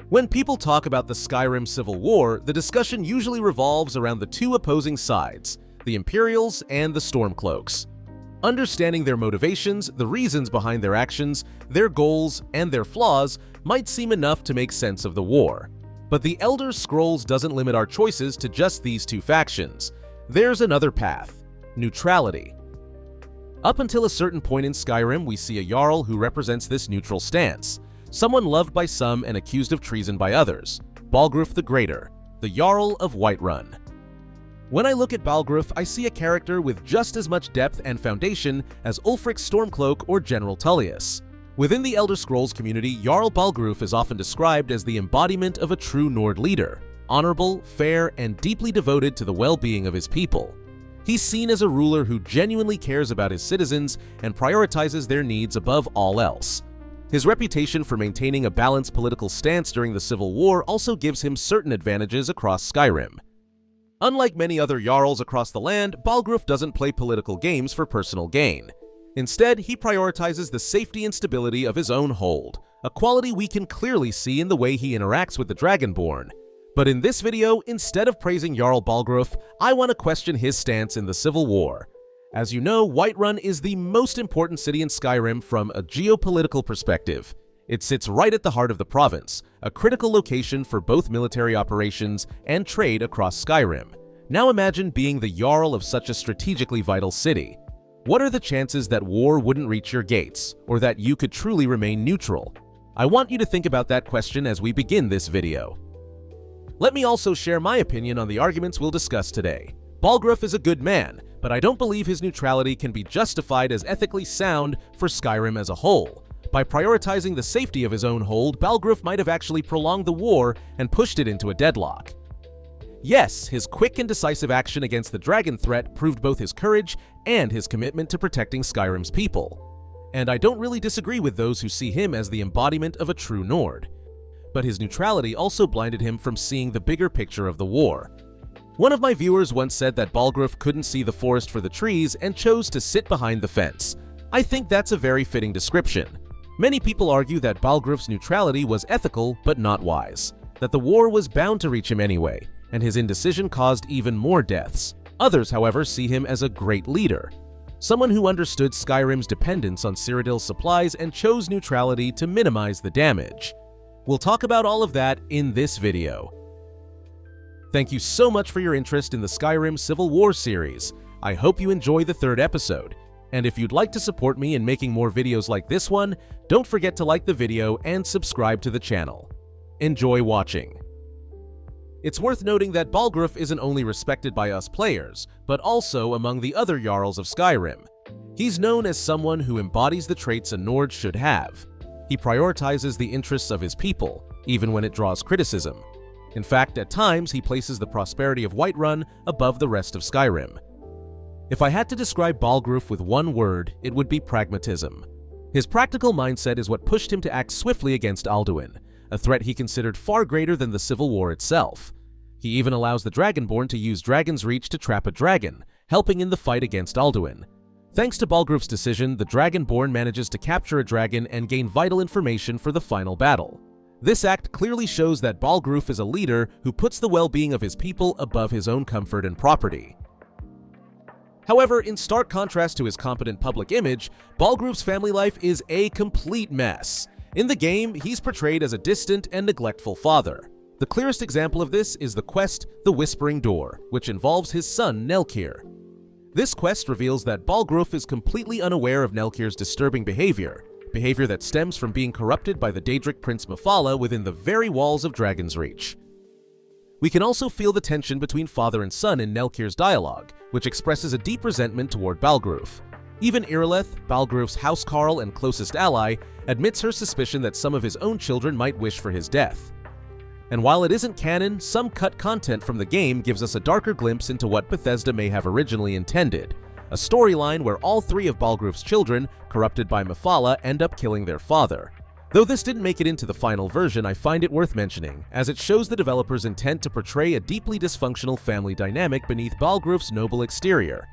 When people talk about the Skyrim Civil War, the discussion usually revolves around the two opposing sides, the Imperials and the Stormcloaks. Understanding their motivations, the reasons behind their actions, their goals, and their flaws might seem enough to make sense of the war. But the Elder Scrolls doesn't limit our choices to just these two factions. There's another path: neutrality. Up until a certain point in Skyrim, we see a Jarl who represents this neutral stance, someone loved by some and accused of treason by others, Balgruuf the Greater, the Jarl of Whiterun. When I look at Balgruuf, I see a character with just as much depth and foundation as Ulfric's Stormcloak or General Tullius. Within the Elder Scrolls community, Jarl Balgruuf is often described as the embodiment of a true Nord leader, honorable, fair, and deeply devoted to the well-being of his people. He's seen as a ruler who genuinely cares about his citizens and prioritizes their needs above all else. His reputation for maintaining a balanced political stance during the Civil War also gives him certain advantages across Skyrim. Unlike many other Jarls across the land, Balgruuf doesn't play political games for personal gain. Instead, he prioritizes the safety and stability of his own hold, a quality we can clearly see in the way he interacts with the Dragonborn. But in this video, instead of praising Jarl Balgruuf, I want to question his stance in the Civil War. As you know, Whiterun is the most important city in Skyrim from a geopolitical perspective. It sits right at the heart of the province, a critical location for both military operations and trade across Skyrim. Now imagine being the Jarl of such a strategically vital city. What are the chances that war wouldn't reach your gates, or that you could truly remain neutral? I want you to think about that question as we begin this video. Let me also share my opinion on the arguments we'll discuss today. Balgruuf is a good man, but I don't believe his neutrality can be justified as ethically sound for Skyrim as a whole. By prioritizing the safety of his own hold, Balgruuf might have actually prolonged the war and pushed it into a deadlock. Yes, his quick and decisive action against the dragon threat proved both his courage and his commitment to protecting Skyrim's people. And I don't really disagree with those who see him as the embodiment of a true Nord. But his neutrality also blinded him from seeing the bigger picture of the war. One of my viewers once said that Balgruuf couldn't see the forest for the trees and chose to sit behind the fence. I think that's a very fitting description. Many people argue that Balgruuf's neutrality was ethical but not wise, that the war was bound to reach him anyway, and his indecision caused even more deaths. Others, however, see him as a great leader, someone who understood Skyrim's dependence on Cyrodiil's supplies and chose neutrality to minimize the damage. We'll talk about all of that in this video. Thank you so much for your interest in the Skyrim Civil War series. I hope you enjoy the third episode. And if you'd like to support me in making more videos like this one, don't forget to like the video and subscribe to the channel. Enjoy watching. It's worth noting that Balgruuf isn't only respected by us players, but also among the other Jarls of Skyrim. He's known as someone who embodies the traits a Nord should have. He prioritizes the interests of his people, even when it draws criticism. In fact, at times, he places the prosperity of Whiterun above the rest of Skyrim. If I had to describe Balgruuf with one word, it would be pragmatism. His practical mindset is what pushed him to act swiftly against Alduin, a threat he considered far greater than the Civil War itself. He even allows the Dragonborn to use Dragon's Reach to trap a dragon, helping in the fight against Alduin. Thanks to Balgruuf's decision, the Dragonborn manages to capture a dragon and gain vital information for the final battle. This act clearly shows that Balgruuf is a leader who puts the well-being of his people above his own comfort and property. However, in stark contrast to his competent public image, Balgruuf's family life is a complete mess. In the game, he's portrayed as a distant and neglectful father. The clearest example of this is the quest, The Whispering Door, which involves his son Nelkir. This quest reveals that Balgruuf is completely unaware of Nelkir's disturbing behavior that stems from being corrupted by the Daedric Prince Mephala within the very walls of Dragon's Reach. We can also feel the tension between father and son in Nelkir's dialogue, which expresses a deep resentment toward Balgruuf. Even Irileth, Balgruuf's housecarl and closest ally, admits her suspicion that some of his own children might wish for his death. And while it isn't canon, some cut content from the game gives us a darker glimpse into what Bethesda may have originally intended, a storyline where all three of Balgruuf's children, corrupted by Mephala, end up killing their father. Though this didn't make it into the final version, I find it worth mentioning, as it shows the developers' intent to portray a deeply dysfunctional family dynamic beneath Balgruuf's noble exterior.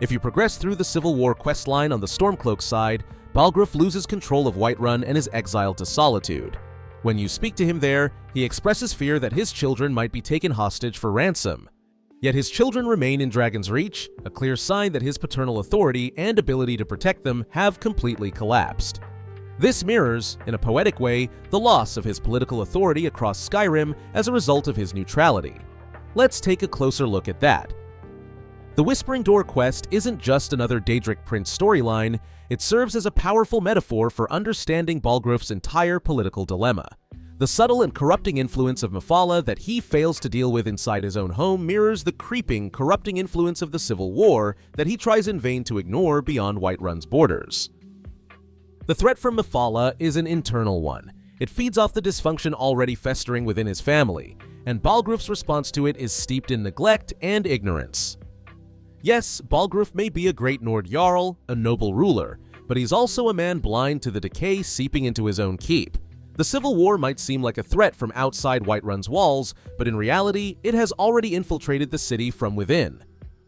If you progress through the Civil War questline on the Stormcloaks side, Balgruuf loses control of Whiterun and is exiled to solitude. When you speak to him there, he expresses fear that his children might be taken hostage for ransom. Yet his children remain in Dragon's Reach, a clear sign that his paternal authority and ability to protect them have completely collapsed. This mirrors, in a poetic way, the loss of his political authority across Skyrim as a result of his neutrality. Let's take a closer look at that. The Whispering Door quest isn't just another Daedric Prince storyline, it serves as a powerful metaphor for understanding Balgruuf's entire political dilemma. The subtle and corrupting influence of Mephala that he fails to deal with inside his own home mirrors the creeping, corrupting influence of the Civil War that he tries in vain to ignore beyond Whiterun's borders. The threat from Mephala is an internal one. It feeds off the dysfunction already festering within his family, and Balgruuf's response to it is steeped in neglect and ignorance. Yes, Balgruuf may be a great Nord Jarl, a noble ruler, but he's also a man blind to the decay seeping into his own keep. The Civil War might seem like a threat from outside Whiterun's walls, but in reality, it has already infiltrated the city from within.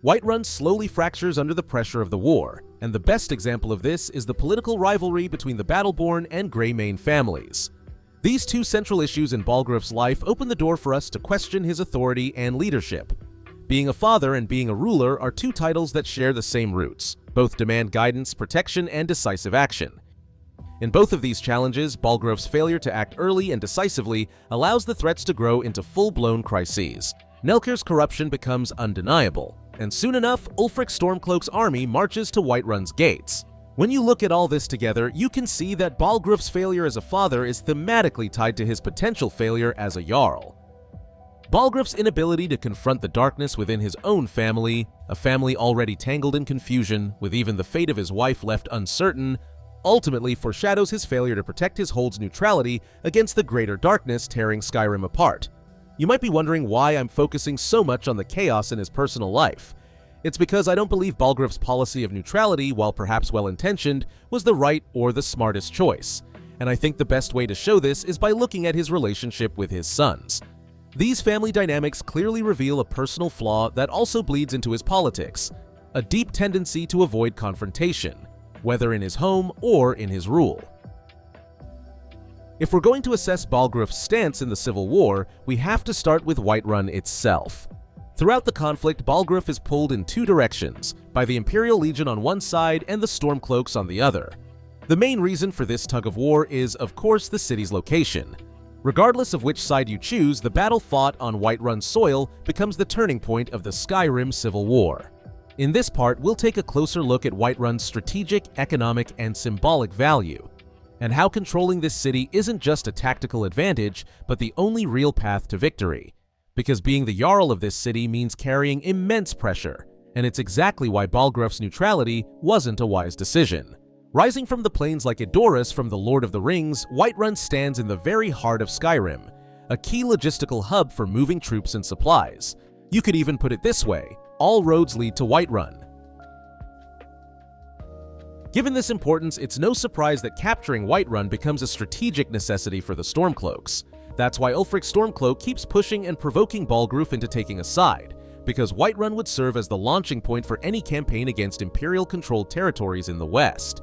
Whiterun slowly fractures under the pressure of the war, and the best example of this is the political rivalry between the Battleborn and Greymane families. These two central issues in Balgruuf's life open the door for us to question his authority and leadership. Being a father and being a ruler are two titles that share the same roots. Both demand guidance, protection, and decisive action. In both of these challenges, Balgruuf's failure to act early and decisively allows the threats to grow into full-blown crises. Nelkir's corruption becomes undeniable, and soon enough, Ulfric Stormcloaks' army marches to Whiterun's gates. When you look at all this together, you can see that Balgruuf's failure as a father is thematically tied to his potential failure as a Jarl. Balgruuf's inability to confront the darkness within his own family, a family already tangled in confusion, with even the fate of his wife left uncertain, ultimately foreshadows his failure to protect his hold's neutrality against the greater darkness tearing Skyrim apart. You might be wondering why I'm focusing so much on the chaos in his personal life. It's because I don't believe Balgruuf's policy of neutrality, while perhaps well-intentioned, was the right or the smartest choice, and I think the best way to show this is by looking at his relationship with his sons. These family dynamics clearly reveal a personal flaw that also bleeds into his politics, a deep tendency to avoid confrontation, whether in his home or in his rule. If we're going to assess Balgruuf's stance in the Civil War, we have to start with Whiterun itself. Throughout the conflict, Balgruuf is pulled in two directions, by the Imperial Legion on one side and the Stormcloaks on the other. The main reason for this tug of war is, of course, the city's location. Regardless of which side you choose, the battle fought on Whiterun soil becomes the turning point of the Skyrim Civil War. In this part, we'll take a closer look at Whiterun's strategic, economic, and symbolic value, and how controlling this city isn't just a tactical advantage, but the only real path to victory. Because being the Jarl of this city means carrying immense pressure, and it's exactly why Balgruuf's neutrality wasn't a wise decision. Rising from the plains like Edoras from the Lord of the Rings, Whiterun stands in the very heart of Skyrim, a key logistical hub for moving troops and supplies. You could even put it this way: all roads lead to Whiterun. Given this importance, it's no surprise that capturing Whiterun becomes a strategic necessity for the Stormcloaks. That's why Ulfric Stormcloak keeps pushing and provoking Balgruuf into taking a side, because Whiterun would serve as the launching point for any campaign against Imperial-controlled territories in the west.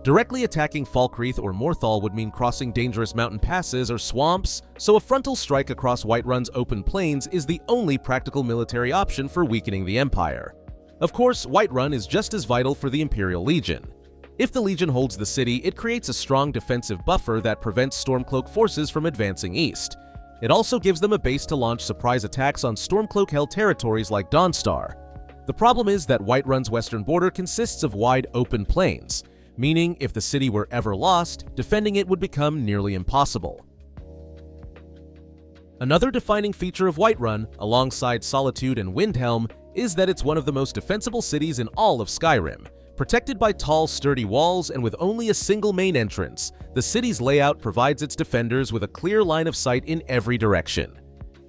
Directly attacking Falkreath or Morthal would mean crossing dangerous mountain passes or swamps, so a frontal strike across Whiterun's open plains is the only practical military option for weakening the Empire. Of course, Whiterun is just as vital for the Imperial Legion. If the Legion holds the city, it creates a strong defensive buffer that prevents Stormcloak forces from advancing east. It also gives them a base to launch surprise attacks on Stormcloak-held territories like Dawnstar. The problem is that Whiterun's western border consists of wide open plains, meaning if the city were ever lost, defending it would become nearly impossible. Another defining feature of Whiterun, alongside Solitude and Windhelm, is that it's one of the most defensible cities in all of Skyrim. Protected by tall, sturdy walls and with only a single main entrance, the city's layout provides its defenders with a clear line of sight in every direction.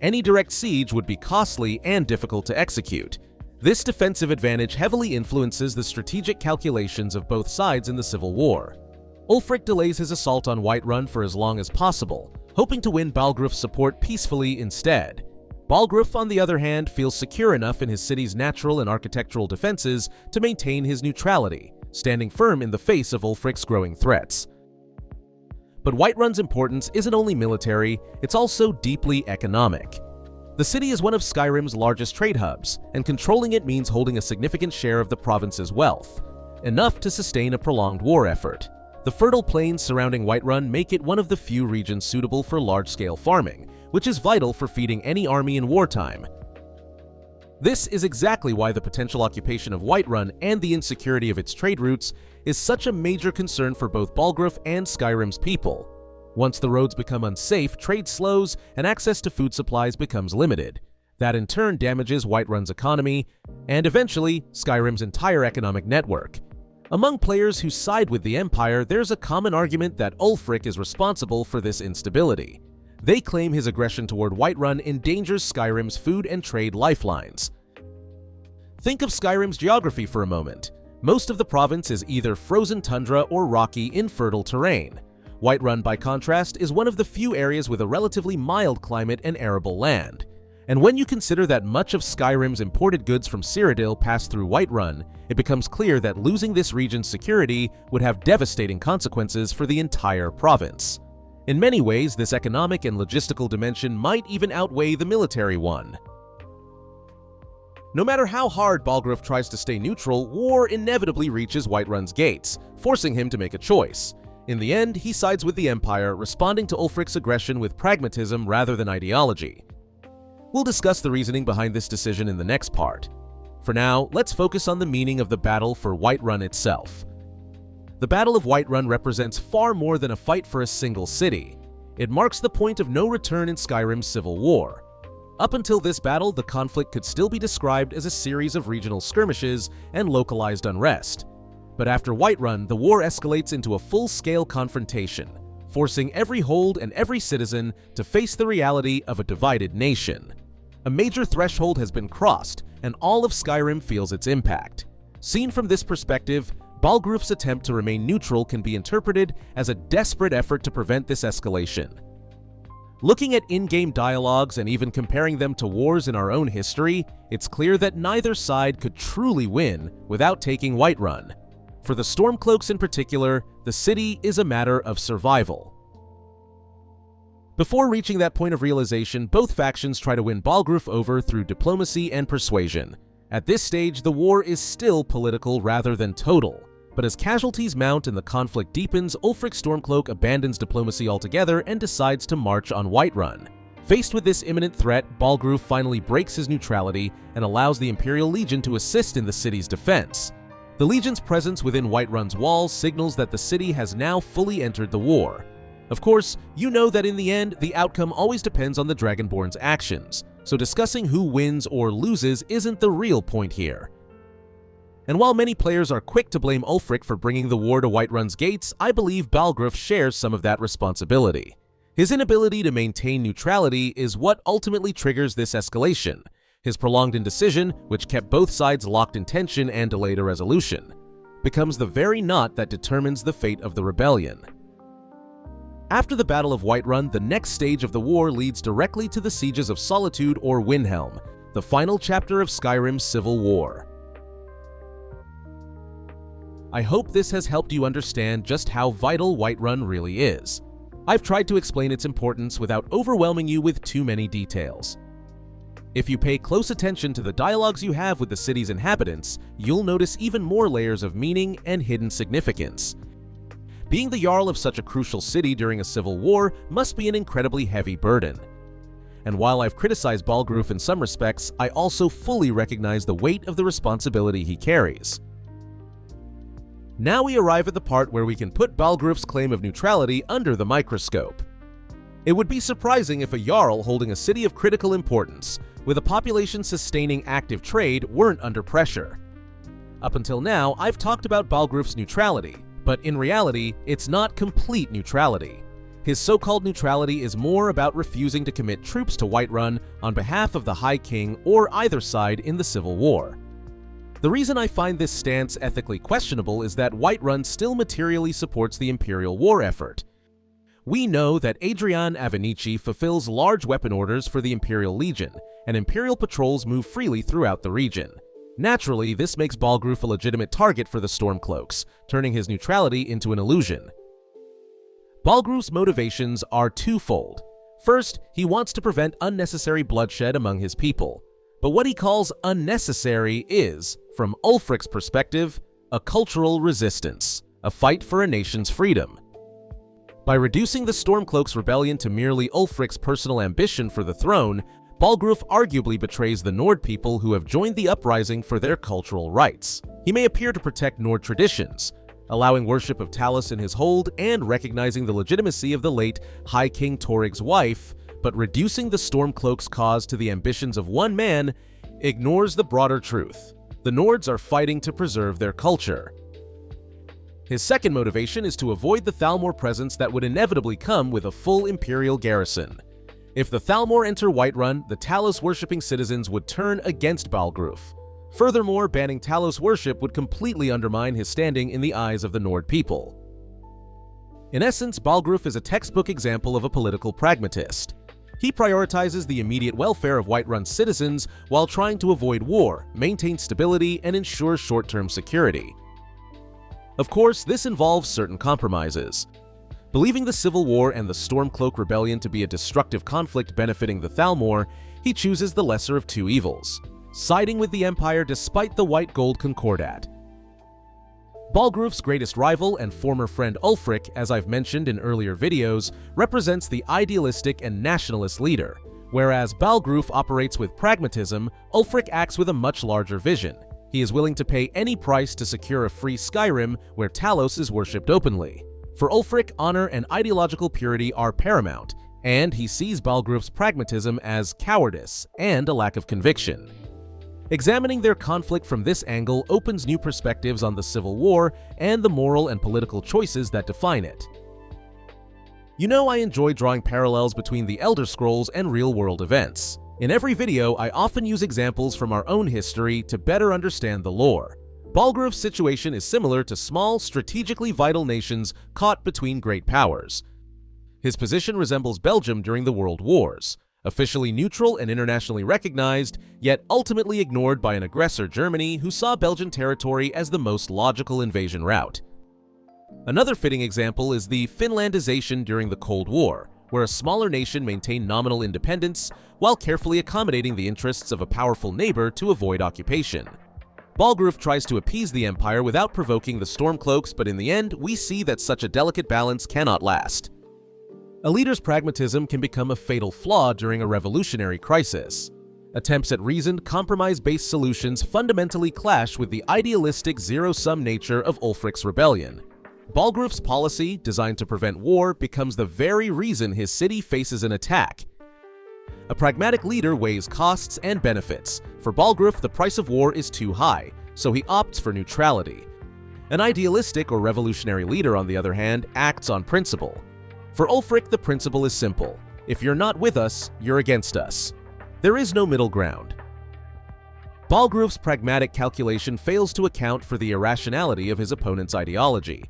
Any direct siege would be costly and difficult to execute. This defensive advantage heavily influences the strategic calculations of both sides in the Civil War. Ulfric delays his assault on Whiterun for as long as possible, hoping to win Balgruuf's support peacefully instead. Balgruuf, on the other hand, feels secure enough in his city's natural and architectural defenses to maintain his neutrality, standing firm in the face of Ulfric's growing threats. But Whiterun's importance isn't only military, it's also deeply economic. The city is one of Skyrim's largest trade hubs, and controlling it means holding a significant share of the province's wealth, enough to sustain a prolonged war effort. The fertile plains surrounding Whiterun make it one of the few regions suitable for large-scale farming, which is vital for feeding any army in wartime. This is exactly why the potential occupation of Whiterun and the insecurity of its trade routes is such a major concern for both Balgruuf and Skyrim's people. Once the roads become unsafe, trade slows, and access to food supplies becomes limited. That in turn damages Whiterun's economy, and eventually, Skyrim's entire economic network. Among players who side with the Empire, there's a common argument that Ulfric is responsible for this instability. They claim his aggression toward Whiterun endangers Skyrim's food and trade lifelines. Think of Skyrim's geography for a moment. Most of the province is either frozen tundra or rocky, infertile terrain. Whiterun, by contrast, is one of the few areas with a relatively mild climate and arable land. And when you consider that much of Skyrim's imported goods from Cyrodiil pass through Whiterun, it becomes clear that losing this region's security would have devastating consequences for the entire province. In many ways, this economic and logistical dimension might even outweigh the military one. No matter how hard Balgruuf tries to stay neutral, war inevitably reaches Whiterun's gates, forcing him to make a choice. In the end, he sides with the Empire, responding to Ulfric's aggression with pragmatism rather than ideology. We'll discuss the reasoning behind this decision in the next part. For now, let's focus on the meaning of the battle for Whiterun itself. The Battle of Whiterun represents far more than a fight for a single city. It marks the point of no return in Skyrim Civil War. Up until this battle, the conflict could still be described as a series of regional skirmishes and localized unrest. But after Whiterun, the war escalates into a full-scale confrontation, forcing every hold and every citizen to face the reality of a divided nation. A major threshold has been crossed, and all of Skyrim feels its impact. Seen from this perspective, Balgruuf's attempt to remain neutral can be interpreted as a desperate effort to prevent this escalation. Looking at in-game dialogues and even comparing them to wars in our own history, it's clear that neither side could truly win without taking Whiterun. For the Stormcloaks in particular, the city is a matter of survival. Before reaching that point of realization, both factions try to win Balgruuf over through diplomacy and persuasion. At this stage, the war is still political rather than total. But as casualties mount and the conflict deepens, Ulfric Stormcloak abandons diplomacy altogether and decides to march on Whiterun. Faced with this imminent threat, Balgruuf finally breaks his neutrality and allows the Imperial Legion to assist in the city's defense. The Legion's presence within Whiterun's walls signals that the city has now fully entered the war. Of course, you know that in the end, the outcome always depends on the Dragonborn's actions, so discussing who wins or loses isn't the real point here. And while many players are quick to blame Ulfric for bringing the war to Whiterun's gates, I believe Balgruuf shares some of that responsibility. His inability to maintain neutrality is what ultimately triggers this escalation. His prolonged indecision, which kept both sides locked in tension and delayed a resolution, becomes the very knot that determines the fate of the rebellion. After the Battle of Whiterun, the next stage of the war leads directly to the Sieges of Solitude or Windhelm, the final chapter of Skyrim Civil War. I hope this has helped you understand just how vital Whiterun really is. I've tried to explain its importance without overwhelming you with too many details. If you pay close attention to the dialogues you have with the city's inhabitants, you'll notice even more layers of meaning and hidden significance. Being the Jarl of such a crucial city during a civil war must be an incredibly heavy burden. And while I've criticized Balgruuf in some respects, I also fully recognize the weight of the responsibility he carries. Now we arrive at the part where we can put Balgruuf's claim of neutrality under the microscope. It would be surprising if a Jarl holding a city of critical importance, with a population sustaining active trade, weren't under pressure. Up until now, I've talked about Balgruuf's neutrality, but in reality, it's not complete neutrality. His so-called neutrality is more about refusing to commit troops to Whiterun on behalf of the High King or either side in the Civil War. The reason I find this stance ethically questionable is that Whiterun still materially supports the Imperial war effort. We know that Adrian Avenici fulfills large weapon orders for the Imperial Legion, and Imperial patrols move freely throughout the region. Naturally, this makes Balgruuf a legitimate target for the Stormcloaks, turning his neutrality into an illusion. Balgruuf's motivations are twofold. First, he wants to prevent unnecessary bloodshed among his people. But what he calls unnecessary is, from Ulfric's perspective, a cultural resistance, a fight for a nation's freedom. By reducing the Stormcloaks' rebellion to merely Ulfric's personal ambition for the throne, Balgruuf arguably betrays the Nord people who have joined the uprising for their cultural rights. He may appear to protect Nord traditions, allowing worship of Talos in his hold and recognizing the legitimacy of the late High King Toryg's wife, but reducing the Stormcloaks' cause to the ambitions of one man ignores the broader truth. The Nords are fighting to preserve their culture. His second motivation is to avoid the Thalmor presence that would inevitably come with a full Imperial garrison. If the Thalmor enter Whiterun, the Talos-worshipping citizens would turn against Balgruuf. Furthermore, banning Talos worship would completely undermine his standing in the eyes of the Nord people. In essence, Balgruuf is a textbook example of a political pragmatist. He prioritizes the immediate welfare of Whiterun's citizens while trying to avoid war, maintain stability, and ensure short-term security. Of course, this involves certain compromises. Believing the Civil War and the Stormcloak Rebellion to be a destructive conflict benefiting the Thalmor, he chooses the lesser of two evils, siding with the Empire despite the White Gold Concordat. Balgruuf's greatest rival and former friend Ulfric, as I've mentioned in earlier videos, represents the idealistic and nationalist leader. Whereas Balgruuf operates with pragmatism, Ulfric acts with a much larger vision. He is willing to pay any price to secure a free Skyrim where Talos is worshipped openly. For Ulfric, honor and ideological purity are paramount, and he sees Balgruuf's pragmatism as cowardice and a lack of conviction. Examining their conflict from this angle opens new perspectives on the Civil War and the moral and political choices that define it. You know I enjoy drawing parallels between the Elder Scrolls and real-world events. In every video, I often use examples from our own history to better understand the lore. Balgruuf's situation is similar to small, strategically vital nations caught between great powers. His position resembles Belgium during the World Wars, officially neutral and internationally recognized, yet ultimately ignored by an aggressor Germany who saw Belgian territory as the most logical invasion route. Another fitting example is the Finlandization during the Cold War, where a smaller nation maintained nominal independence while carefully accommodating the interests of a powerful neighbor to avoid occupation. Balgruuf tries to appease the Empire without provoking the Stormcloaks, but in the end, we see that such a delicate balance cannot last. A leader's pragmatism can become a fatal flaw during a revolutionary crisis. Attempts at reasoned, compromise-based solutions fundamentally clash with the idealistic zero-sum nature of Ulfric's rebellion. Balgruuf's policy, designed to prevent war, becomes the very reason his city faces an attack. A pragmatic leader weighs costs and benefits. For Balgruuf, the price of war is too high, so he opts for neutrality. An idealistic or revolutionary leader, on the other hand, acts on principle. For Ulfric, the principle is simple. If you're not with us, you're against us. There is no middle ground. Balgruuf's pragmatic calculation fails to account for the irrationality of his opponent's ideology.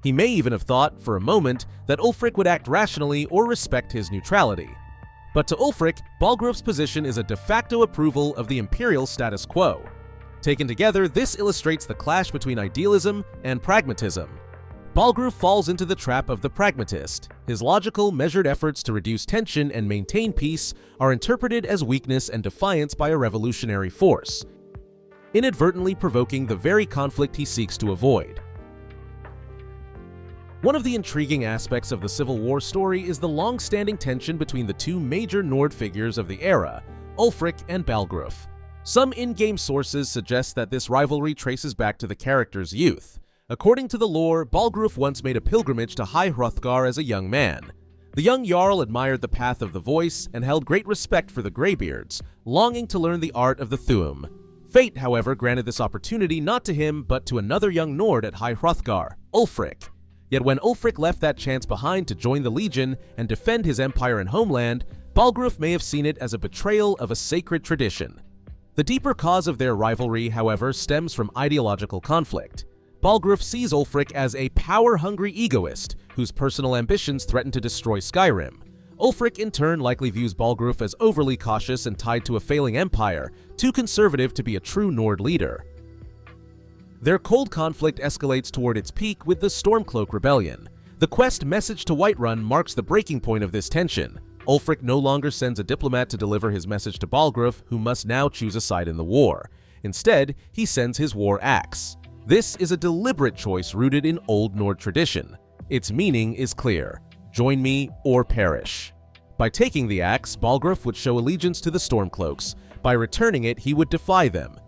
He may even have thought, for a moment, that Ulfric would act rationally or respect his neutrality. But to Ulfric, Balgruuf's position is a de facto approval of the Imperial status quo. Taken together, this illustrates the clash between idealism and pragmatism. Balgruuf falls into the trap of the pragmatist. His logical, measured efforts to reduce tension and maintain peace are interpreted as weakness and defiance by a revolutionary force, inadvertently provoking the very conflict he seeks to avoid. One of the intriguing aspects of the Civil War story is the long-standing tension between the two major Nord figures of the era, Ulfric and Balgruuf. Some in-game sources suggest that this rivalry traces back to the character's youth. According to the lore, Balgruuf once made a pilgrimage to High Hrothgar as a young man. The young Jarl admired the path of the voice and held great respect for the Greybeards, longing to learn the art of the thu'um. Fate, however, granted this opportunity not to him but to another young Nord at High Hrothgar, Ulfric. Yet when Ulfric left that chance behind to join the Legion and defend his empire and homeland, Balgruuf may have seen it as a betrayal of a sacred tradition. The deeper cause of their rivalry, however, stems from ideological conflict. Balgruuf sees Ulfric as a power-hungry egoist whose personal ambitions threaten to destroy Skyrim. Ulfric, in turn, likely views Balgruuf as overly cautious and tied to a failing empire, too conservative to be a true Nord leader. Their cold conflict escalates toward its peak with the Stormcloak Rebellion. The quest Message to Whiterun marks the breaking point of this tension. Ulfric no longer sends a diplomat to deliver his message to Balgruuf, who must now choose a side in the war. Instead, he sends his war axe. This is a deliberate choice rooted in Old Nord tradition. Its meaning is clear: join me or perish. By taking the axe, Balgruuf would show allegiance to the Stormcloaks. By returning it, he would defy them.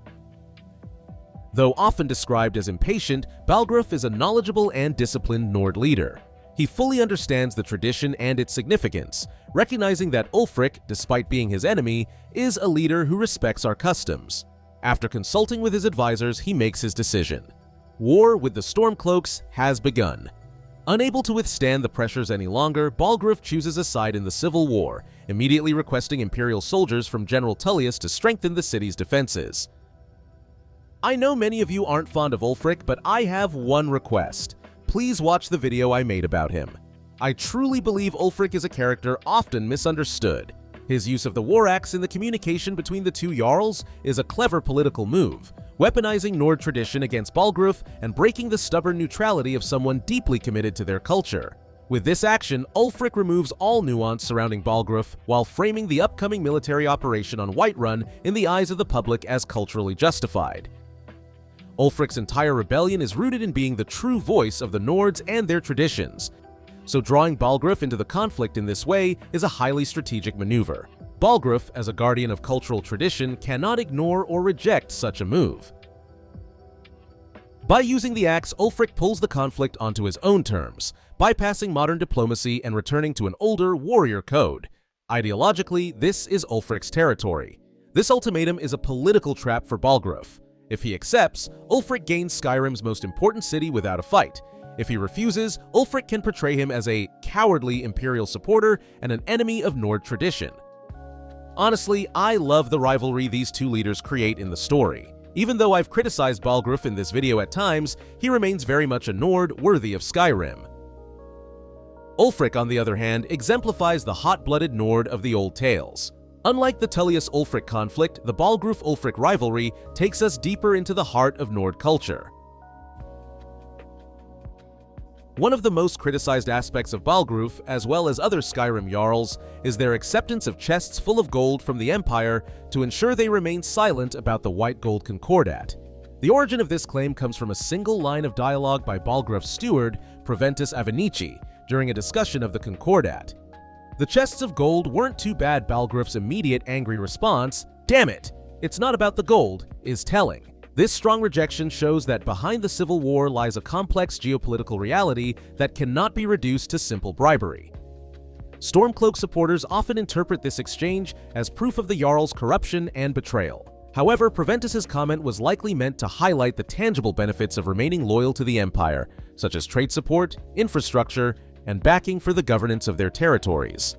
Though often described as impatient, Balgruuf is a knowledgeable and disciplined Nord leader. He fully understands the tradition and its significance, recognizing that Ulfric, despite being his enemy, is a leader who respects our customs. After consulting with his advisors, he makes his decision. War with the Stormcloaks has begun. Unable to withstand the pressures any longer, Balgruuf chooses a side in the Civil War, immediately requesting Imperial soldiers from General Tullius to strengthen the city's defenses. I know many of you aren't fond of Ulfric, but I have one request. Please watch the video I made about him. I truly believe Ulfric is a character often misunderstood. His use of the war axe in the communication between the two Jarls is a clever political move, weaponizing Nord tradition against Balgruuf and breaking the stubborn neutrality of someone deeply committed to their culture. With this action, Ulfric removes all nuance surrounding Balgruuf while framing the upcoming military operation on Whiterun in the eyes of the public as culturally justified. Ulfric's entire rebellion is rooted in being the true voice of the Nords and their traditions, so drawing Balgruuf into the conflict in this way is a highly strategic maneuver. Balgruuf, as a guardian of cultural tradition, cannot ignore or reject such a move. By using the axe, Ulfric pulls the conflict onto his own terms, bypassing modern diplomacy and returning to an older warrior code. Ideologically, this is Ulfric's territory. This ultimatum is a political trap for Balgruuf. If he accepts, Ulfric gains Skyrim's most important city without a fight. If he refuses, Ulfric can portray him as a cowardly Imperial supporter and an enemy of Nord tradition. Honestly, I love the rivalry these two leaders create in the story. Even though I've criticized Balgruuf in this video at times, he remains very much a Nord worthy of Skyrim. Ulfric, on the other hand, exemplifies the hot-blooded Nord of the old tales. Unlike the Tullius-Ulfric conflict, the Balgruuf-Ulfric rivalry takes us deeper into the heart of Nord culture. One of the most criticized aspects of Balgruuf, as well as other Skyrim Jarls, is their acceptance of chests full of gold from the Empire to ensure they remain silent about the White Gold Concordat. The origin of this claim comes from a single line of dialogue by Balgruuf's steward, Proventus Avenici, during a discussion of the Concordat. The chests of gold weren't too bad. Balgruuf's immediate angry response, "Damn it, it's not about the gold," is telling. This strong rejection shows that behind the Civil War lies a complex geopolitical reality that cannot be reduced to simple bribery. Stormcloak supporters often interpret this exchange as proof of the Jarl's corruption and betrayal. However, Proventus's comment was likely meant to highlight the tangible benefits of remaining loyal to the Empire, such as trade support, infrastructure, and backing for the governance of their territories.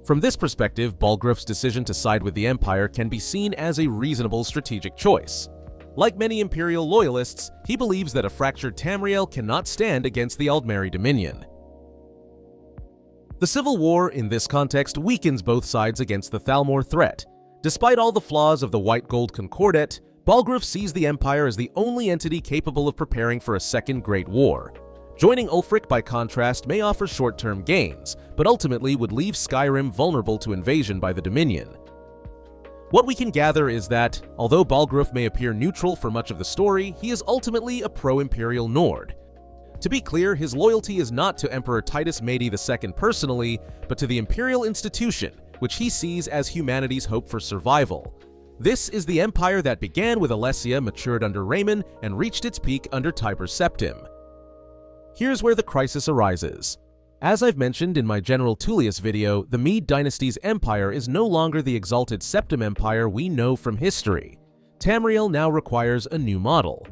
From this perspective, Balgruuf's decision to side with the Empire can be seen as a reasonable strategic choice. Like many Imperial loyalists, he believes that a fractured Tamriel cannot stand against the Aldmeri Dominion. The Civil War, in this context, weakens both sides against the Thalmor threat. Despite all the flaws of the White Gold Concordat, Balgruuf sees the Empire as the only entity capable of preparing for a second Great War. Joining Ulfric, by contrast, may offer short-term gains, but ultimately would leave Skyrim vulnerable to invasion by the Dominion. What we can gather is that, although Balgruuf may appear neutral for much of the story, he is ultimately a pro-Imperial Nord. To be clear, his loyalty is not to Emperor Titus Madi II personally, but to the Imperial institution, which he sees as humanity's hope for survival. This is the empire that began with Alesia, matured under Raymond, and reached its peak under Tiber Septim. Here's where the crisis arises. As I've mentioned in my General Tullius video, the Mede dynasty's empire is no longer the exalted Septim Empire we know from history. Tamriel now requires a new model.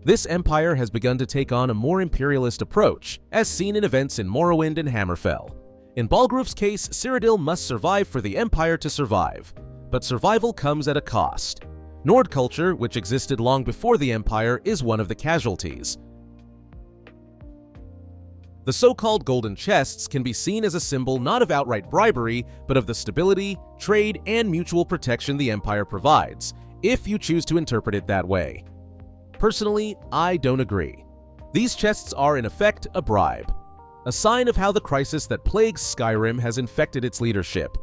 This empire has begun to take on a more imperialist approach, as seen in events in Morrowind and Hammerfell. In Balgruuf's case, Cyrodiil must survive for the empire to survive. But survival comes at a cost. Nord culture, which existed long before the empire, is one of the casualties. The so-called golden chests can be seen as a symbol not of outright bribery, but of the stability, trade, and mutual protection the Empire provides, if you choose to interpret it that way. Personally, I don't agree. These chests are in effect a bribe. a sign of how the crisis that plagues Skyrim has infected its leadership.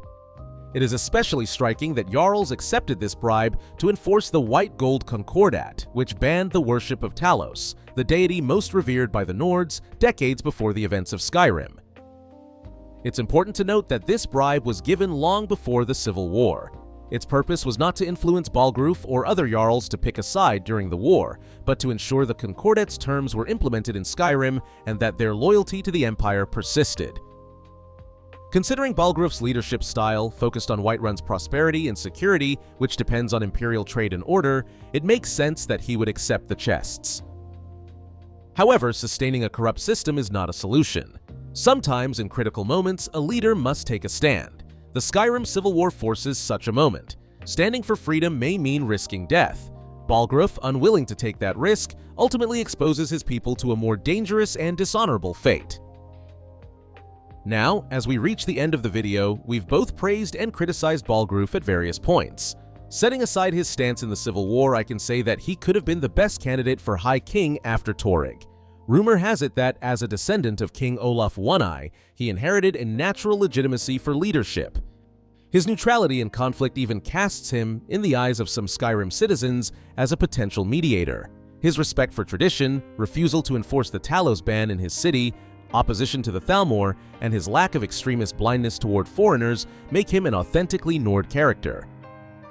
It is especially striking that Jarls accepted this bribe to enforce the White Gold Concordat, which banned the worship of Talos, the deity most revered by the Nords decades before the events of Skyrim. It's important to note that this bribe was given long before the Civil War. Its purpose was not to influence Balgruuf or other Jarls to pick a side during the war, but to ensure the Concordat's terms were implemented in Skyrim and that their loyalty to the Empire persisted. Considering Balgruuf's leadership style, focused on Whiterun's prosperity and security, which depends on Imperial trade and order, it makes sense that he would accept the chests. However, sustaining a corrupt system is not a solution. Sometimes, in critical moments, a leader must take a stand. The Skyrim Civil War forces such a moment. Standing for freedom may mean risking death. Balgruuf, unwilling to take that risk, ultimately exposes his people to a more dangerous and dishonorable fate. Now, as we reach the end of the video, we've both praised and criticized Balgruuf at various points. Setting aside his stance in the Civil War, I can say that he could have been the best candidate for High King after Torygg. Rumor has it that, as a descendant of King Olaf One-Eye, he inherited a natural legitimacy for leadership. His neutrality in conflict even casts him, in the eyes of some Skyrim citizens, as a potential mediator. His respect for tradition, refusal to enforce the Talos ban in his city, opposition to the Thalmor, and his lack of extremist blindness toward foreigners make him an authentically Nord character.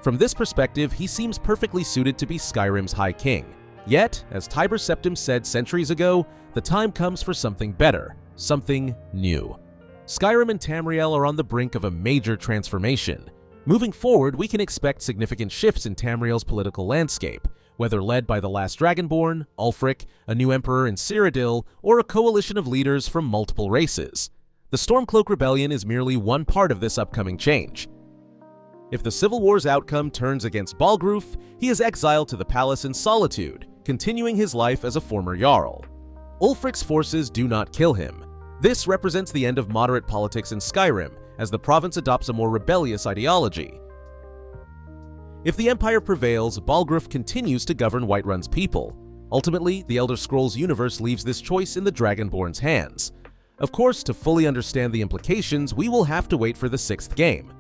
From this perspective, he seems perfectly suited to be Skyrim's High King. Yet, as Tiber Septim said centuries ago, the time comes for something better, something new. Skyrim and Tamriel are on the brink of a major transformation. Moving forward, we can expect significant shifts in Tamriel's political landscape, whether led by the last Dragonborn, Ulfric, a new emperor in Cyrodiil, or a coalition of leaders from multiple races. The Stormcloak Rebellion is merely one part of this upcoming change. If the Civil War's outcome turns against Balgruuf, he is exiled to the palace in solitude, continuing his life as a former Jarl. Ulfric's forces do not kill him. This represents the end of moderate politics in Skyrim, as the province adopts a more rebellious ideology. If the Empire prevails, Balgruuf continues to govern Whiterun's people. Ultimately, the Elder Scrolls universe leaves this choice in the Dragonborn's hands. Of course, to fully understand the implications, we will have to wait for the 6th game.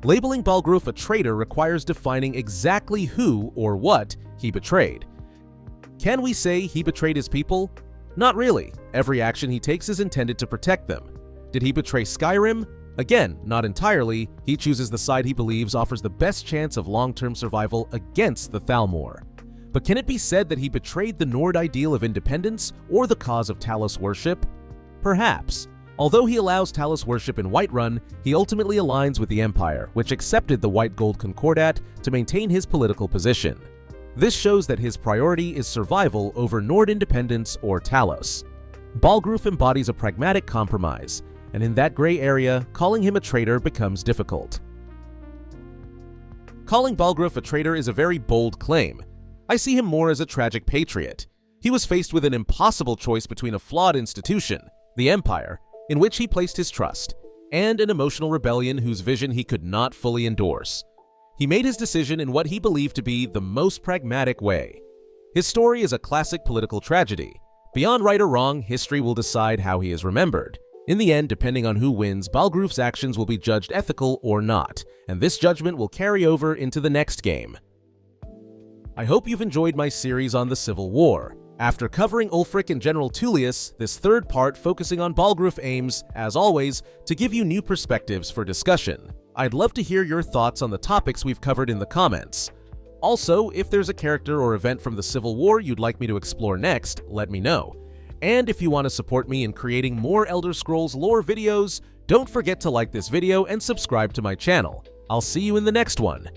Labeling Balgruuf a traitor requires defining exactly who or what he betrayed. Can we say he betrayed his people? Not really. Every action he takes is intended to protect them. Did he betray Skyrim? Again, not entirely. He chooses the side he believes offers the best chance of long-term survival against the Thalmor. But can it be said that he betrayed the Nord ideal of independence or the cause of Talos worship? Perhaps. Although he allows Talos worship in Whiterun, he ultimately aligns with the Empire, which accepted the White Gold Concordat to maintain his political position. This shows that his priority is survival over Nord independence or Talos. Balgruuf embodies a pragmatic compromise, and in that gray area, calling him a traitor becomes difficult. Calling Balgruuf a traitor is a very bold claim. I see him more as a tragic patriot. He was faced with an impossible choice between a flawed institution, the Empire, in which he placed his trust, and an emotional rebellion whose vision he could not fully endorse. He made his decision in what he believed to be the most pragmatic way. His story is a classic political tragedy. Beyond right or wrong, history will decide how he is remembered. In the end, depending on who wins, Balgruuf's actions will be judged ethical or not, and this judgment will carry over into the next game. I hope you've enjoyed my series on the Civil War. After covering Ulfric and General Tullius, this third part focusing on Balgruuf aims, as always, to give you new perspectives for discussion. I'd love to hear your thoughts on the topics we've covered in the comments. Also, if there's a character or event from the Civil War you'd like me to explore next, let me know. And if you want to support me in creating more Elder Scrolls lore videos, don't forget to like this video and subscribe to my channel. I'll see you in the next one.